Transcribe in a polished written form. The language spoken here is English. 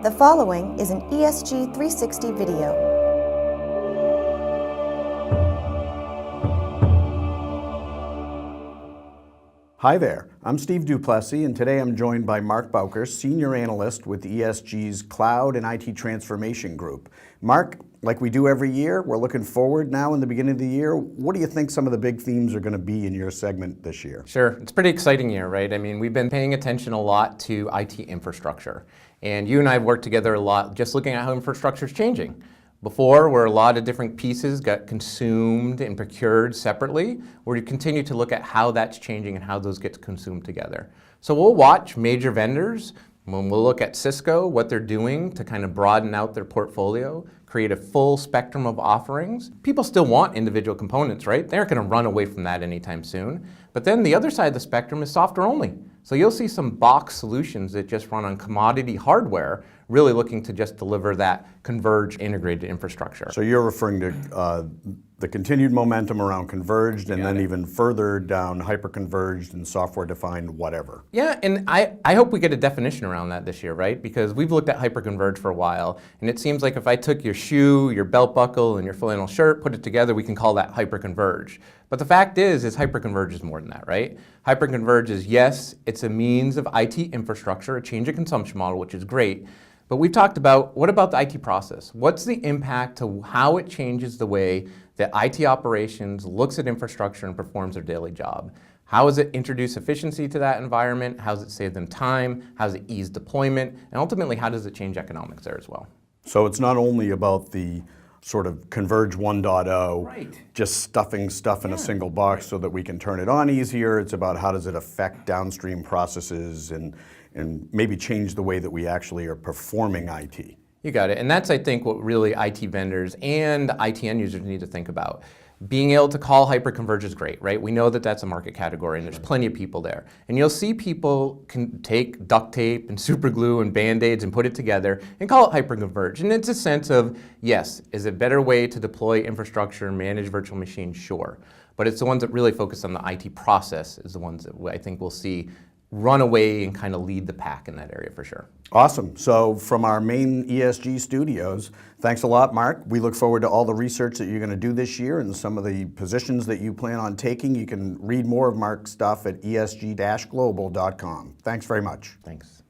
The following is an ESG360 video. Hi there, I'm Steve Duplessie, and today I'm joined by Mark Bowker, Senior Analyst with ESG's Cloud and IT Transformation Group. Mark, like we do every year, we're looking forward now in the beginning of the year. What do you think some of the big themes are going to be in your segment this year? Sure, it's a pretty exciting year, right? I mean, we've been paying attention a lot to IT infrastructure. And you and I have worked together a lot just looking at how infrastructure is changing. Before, where a lot of different pieces got consumed and procured separately, we continue to look at how that's changing and how those get consumed together. So we'll watch major vendors. When we'll look at Cisco, what they're doing to kind of broaden out their portfolio, create a full spectrum of offerings. People still want individual components, right? They aren't going to run away from that anytime soon. But then the other side of the spectrum is software only. So you'll see some box solutions that just run on commodity hardware, really looking to just deliver that converged integrated infrastructure. So you're referring to the continued momentum around converged and then even further down hyper-converged and software-defined whatever. Yeah, and I hope we get a definition around that this year, right? Because we've looked at hyper-converged for a while, and it seems like if I took your shoe, your belt buckle, and your flannel shirt, put it together, we can call that hyper-converged. But the fact is hyper-converged is more than that, right? Hyper-converged is, yes, it's a means of IT infrastructure, a change of consumption model, which is great. But we've talked about, what about the IT process? What's the impact to how it changes the way that IT operations looks at infrastructure and performs their daily job? How does it introduce efficiency to that environment? How does it save them time? How does it ease deployment? And ultimately, how does it change economics there as well? So it's not only about the sort of Converge 1.0, right, just stuffing stuff in a single box so that we can turn it on easier. It's about how does it affect downstream processes and maybe change the way that we actually are performing IT. You got it. And that's, I think, what really IT vendors and IT end users need to think about. Being able to call hyperconverged is great, right? We know that that's a market category and there's plenty of people there. And you'll see people can take duct tape and super glue and Band-Aids and put it together and call it hyperconverged. And it's a sense of, yes, is it a better way to deploy infrastructure and manage virtual machines? Sure. But it's the ones that really focus on the IT process is the ones that I think we'll see run away and kind of lead the pack in that area for sure. Awesome. So from our main ESG studios, thanks a lot, Mark. We look forward to all the research that you're going to do this year and some of the positions that you plan on taking. You can read more of Mark's stuff at esg-global.com. Thanks very much. Thanks.